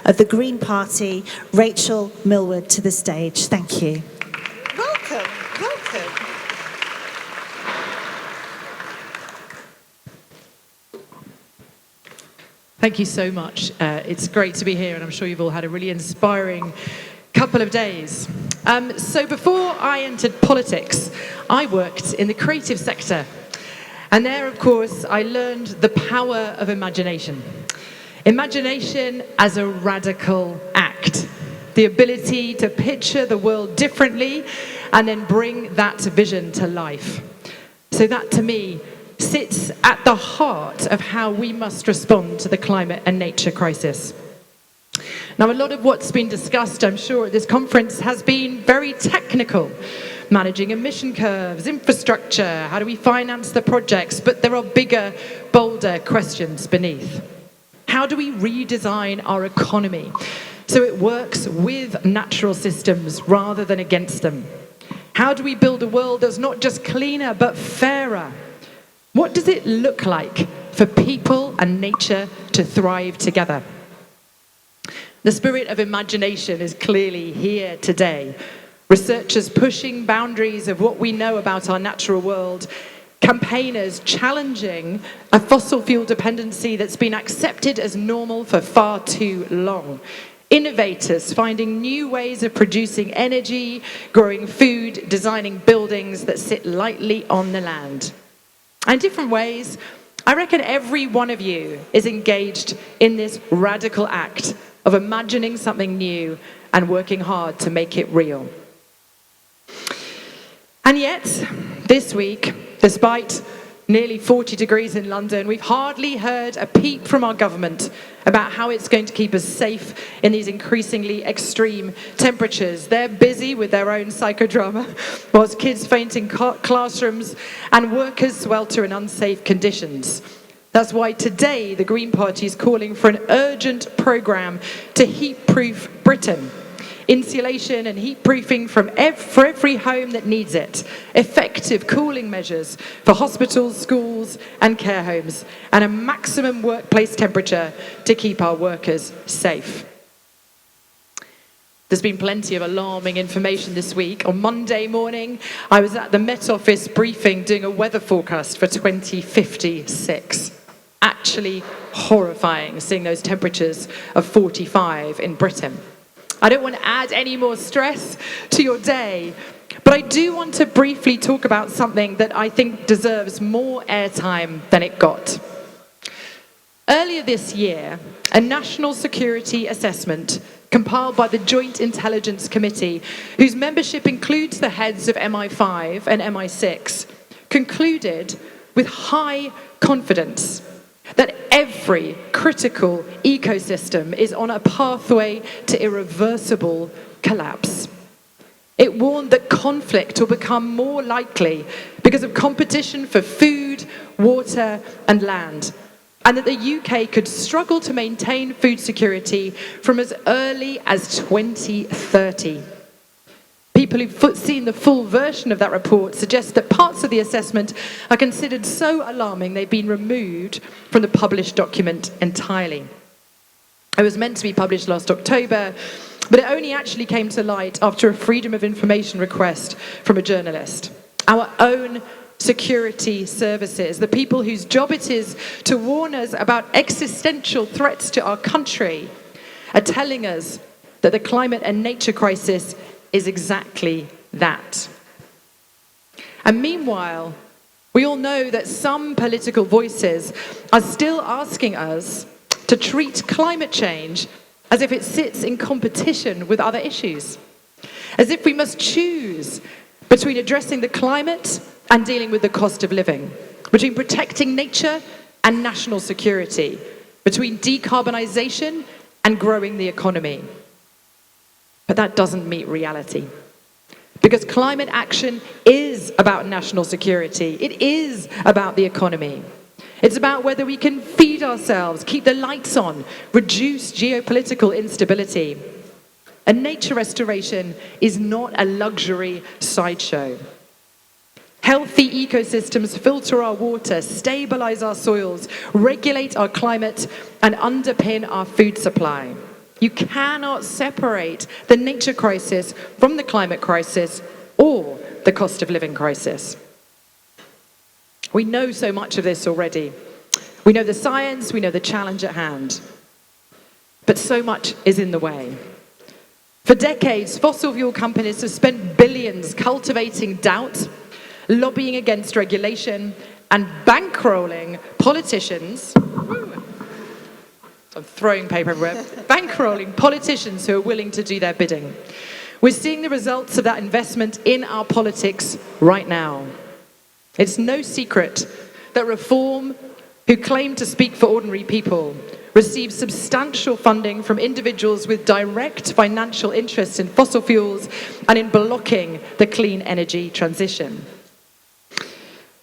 of the Green Party, Rachel Millward, to the stage. Thank you. Welcome, welcome. Thank you so much. It's great to be here, and I'm sure you've all had a really inspiring couple of days. So before I entered politics, I worked in the creative sector. And there, of course, I learned the power of imagination. Imagination as a radical act. The ability to picture the world differently and then bring that vision to life. So that, to me, sits at the heart of how we must respond to the climate and nature crisis. Now, a lot of what's been discussed, I'm sure, at this conference has been very technical. Managing emission curves, infrastructure, how do we finance the projects? But there are bigger, bolder questions beneath. How do we redesign our economy so it works with natural systems rather than against them? How do we build a world that's not just cleaner but fairer? What does it look like for people and nature to thrive together? The spirit of imagination is clearly here today. Researchers pushing boundaries of what we know about our natural world, campaigners challenging a fossil fuel dependency that's been accepted as normal for far too long, innovators finding new ways of producing energy, growing food, designing buildings that sit lightly on the land. And in different ways, I reckon every one of you is engaged in this radical act of imagining something new and working hard to make it real. And yet, this week, despite nearly 40 degrees in London, we've hardly heard a peep from our government about how it's going to keep us safe in these increasingly extreme temperatures. They're busy with their own psychodrama, whilst kids faint in classrooms and workers swelter in unsafe conditions. That's why today the Green Party is calling for an urgent programme to heat-proof Britain. Insulation and heat-proofing for every home that needs it. Effective cooling measures for hospitals, schools and care homes. And a maximum workplace temperature to keep our workers safe. There's been plenty of alarming information this week. On Monday morning, I was at the Met Office briefing doing a weather forecast for 2056. Actually horrifying, seeing those temperatures of 45 in Britain. I don't want to add any more stress to your day, but I do want to briefly talk about something that I think deserves more airtime than it got. Earlier this year, a national security assessment compiled by the Joint Intelligence Committee, whose membership includes the heads of MI5 and MI6, concluded with high confidence that every critical ecosystem is on a pathway to irreversible collapse. It warned that conflict will become more likely because of competition for food, water, and land, and that the UK could struggle to maintain food security from as early as 2030. People who've seen the full version of that report suggest that parts of the assessment are considered so alarming they've been removed from the published document entirely. It was meant to be published last October, but it only actually came to light after a Freedom of Information request from a journalist. Our own security services, the people whose job it is to warn us about existential threats to our country, are telling us that the climate and nature crisis is exactly that. And meanwhile, we all know that some political voices are still asking us to treat climate change as if it sits in competition with other issues, as if we must choose between addressing the climate and dealing with the cost of living, between protecting nature and national security, between decarbonisation and growing the economy. But that doesn't meet reality. Because climate action is about national security. It is about the economy. It's about whether we can feed ourselves, keep the lights on, reduce geopolitical instability. And nature restoration is not a luxury sideshow. Healthy ecosystems filter our water, stabilize our soils, regulate our climate, and underpin our food supply. You cannot separate the nature crisis from the climate crisis or the cost of living crisis. We know so much of this already. We know the science, we know the challenge at hand. But so much is in the way. For decades, fossil fuel companies have spent billions cultivating doubt, lobbying against regulation, and bankrolling politicians. I'm throwing paper everywhere. Bankrolling politicians who are willing to do their bidding. We're seeing the results of that investment in our politics right now. It's no secret that Reform, who claim to speak for ordinary people, receive substantial funding from individuals with direct financial interests in fossil fuels and in blocking the clean energy transition.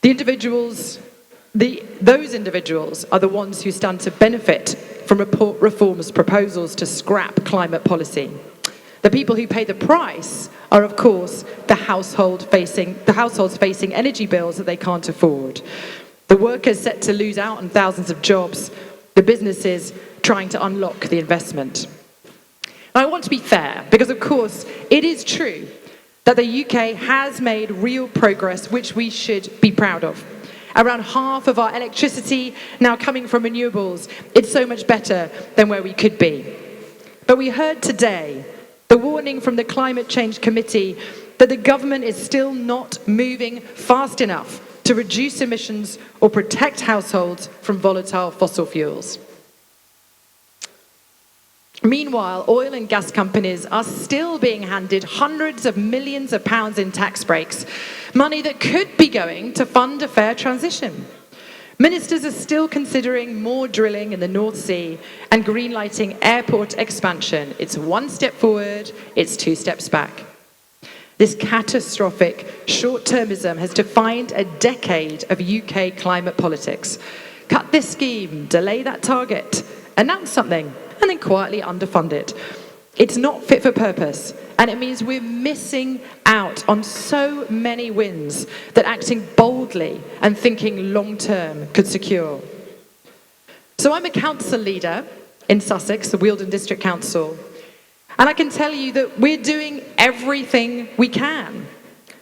Those individuals are the ones who stand to benefit from Reform's proposals to scrap climate policy. The people who pay the price are, of course, the households facing energy bills that they can't afford. The workers set to lose out on thousands of jobs, the businesses trying to unlock the investment. And I want to be fair, because of course it is true that the UK has made real progress, which we should be proud of. Around half of our electricity now coming from renewables. It's so much better than where we could be. But we heard today the warning from the Climate Change Committee that the government is still not moving fast enough to reduce emissions or protect households from volatile fossil fuels. Meanwhile, oil and gas companies are still being handed hundreds of millions of pounds in tax breaks, money that could be going to fund a fair transition. Ministers are still considering more drilling in the North Sea and greenlighting airport expansion. It's one step forward, it's two steps back. This catastrophic short-termism has defined a decade of UK climate politics. Cut this scheme, delay that target, announce something, and then quietly underfund it. It's not fit for purpose, and it means we're missing out on so many wins that acting boldly and thinking long-term could secure. So I'm a council leader in Sussex, the Wealdon District Council, and I can tell you that we're doing everything we can.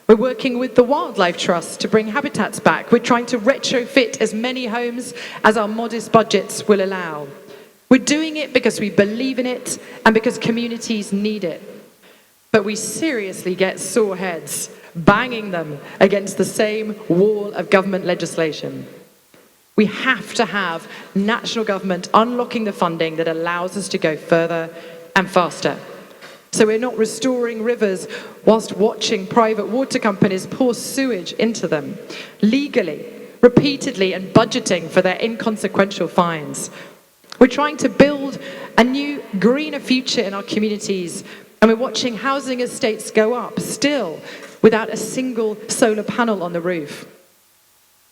We're working with the Wildlife Trust to bring habitats back. We're trying to retrofit as many homes as our modest budgets will allow. We're doing it because we believe in it and because communities need it. But we seriously get sore heads banging them against the same wall of government legislation. We have to have national government unlocking the funding that allows us to go further and faster. So we're not restoring rivers whilst watching private water companies pour sewage into them, legally, repeatedly, and budgeting for their inconsequential fines. We're trying to build a new, greener future in our communities, and we're watching housing estates go up, still, without a single solar panel on the roof.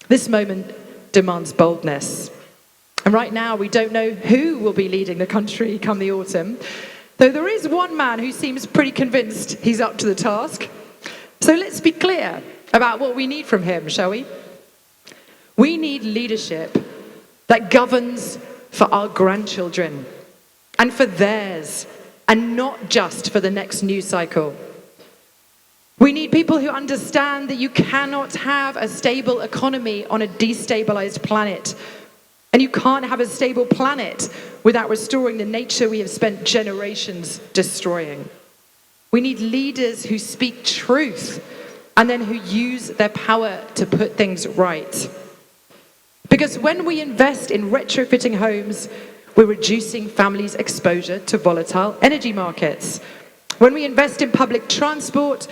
This moment demands boldness. And right now, we don't know who will be leading the country come the autumn, though there is one man who seems pretty convinced he's up to the task. So let's be clear about what we need from him, shall we? We need leadership that governs for our grandchildren and for theirs, and not just for the next news cycle. We need people who understand that you cannot have a stable economy on a destabilized planet. And you can't have a stable planet without restoring the nature we have spent generations destroying. We need leaders who speak truth and then who use their power to put things right. Because when we invest in retrofitting homes, we're reducing families' exposure to volatile energy markets. When we invest in public transport,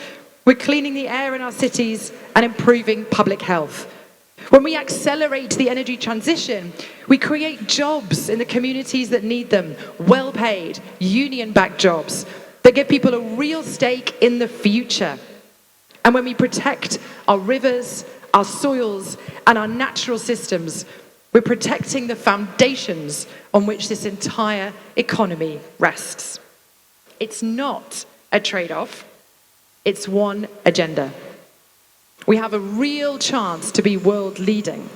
we're cleaning the air in our cities and improving public health. When we accelerate the energy transition, we create jobs in the communities that need them, well-paid, union-backed jobs that give people a real stake in the future. And when we protect our rivers, our soils, and our natural systems, we're protecting the foundations on which this entire economy rests. It's not a trade-off, it's one agenda. We have a real chance to be world leading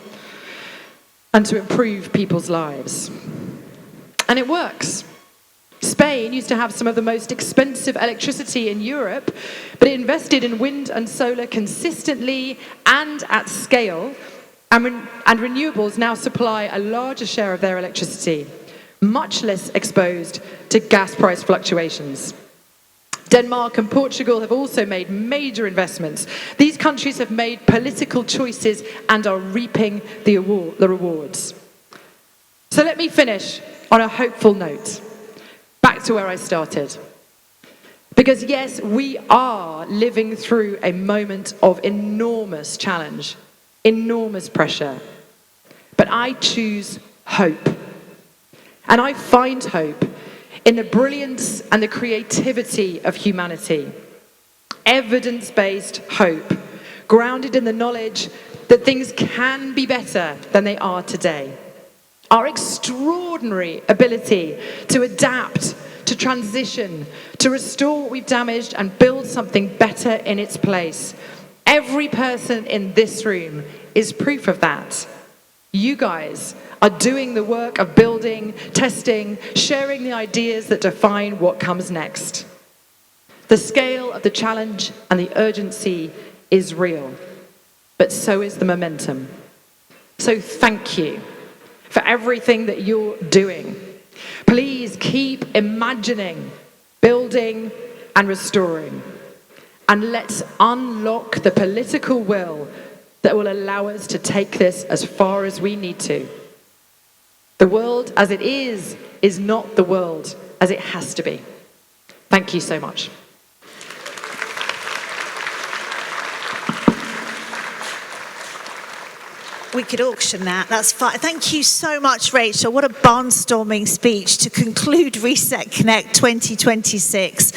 and to improve people's lives. And it works. Spain used to have some of the most expensive electricity in Europe, but it invested in wind and solar consistently and at scale, and renewables now supply a larger share of their electricity, much less exposed to gas price fluctuations. Denmark and Portugal have also made major investments. These countries have made political choices and are reaping the rewards. So let me finish on a hopeful note. Back to where I started. Because yes, we are living through a moment of enormous challenge, enormous pressure. But I choose hope. And I find hope in the brilliance and the creativity of humanity. Evidence-based hope, grounded in the knowledge that things can be better than they are today. Our extraordinary ability to adapt, to transition, to restore what we've damaged and build something better in its place. Every person in this room is proof of that. You guys are doing the work of building, testing, sharing the ideas that define what comes next. The scale of the challenge and the urgency is real, but so is the momentum. So thank you for everything that you're doing. Please keep imagining, building, and restoring. And let's unlock the political will that will allow us to take this as far as we need to. The world as it is not the world as it has to be. Thank you so much. We could auction that. That's fine. Thank you so much, Rachel. What a barnstorming speech to conclude Reset Connect 2026.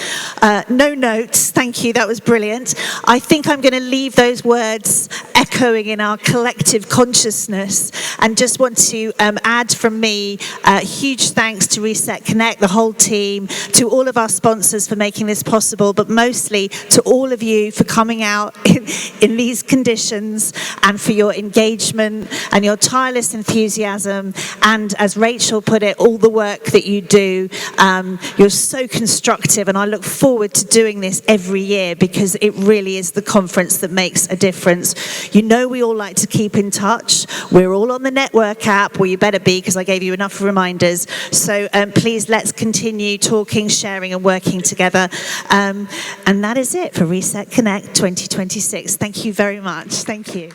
No notes. Thank you. That was brilliant. I think I'm going to leave those words echoing in our collective consciousness, and just want to add from me huge thanks to Reset Connect, the whole team, to all of our sponsors for making this possible, but mostly to all of you for coming out in these conditions and for your engagement and your tireless enthusiasm, and as Rachel put it, all the work that you do. You're so constructive, and I look forward to doing this every year because it really is the conference that makes a difference. You know, we all like to keep in touch. We're all on the network app, well, you better be, because I gave you enough reminders. So please, let's continue talking, sharing and working together. And that is it for Reset Connect 2026. Thank you very much. Thank you.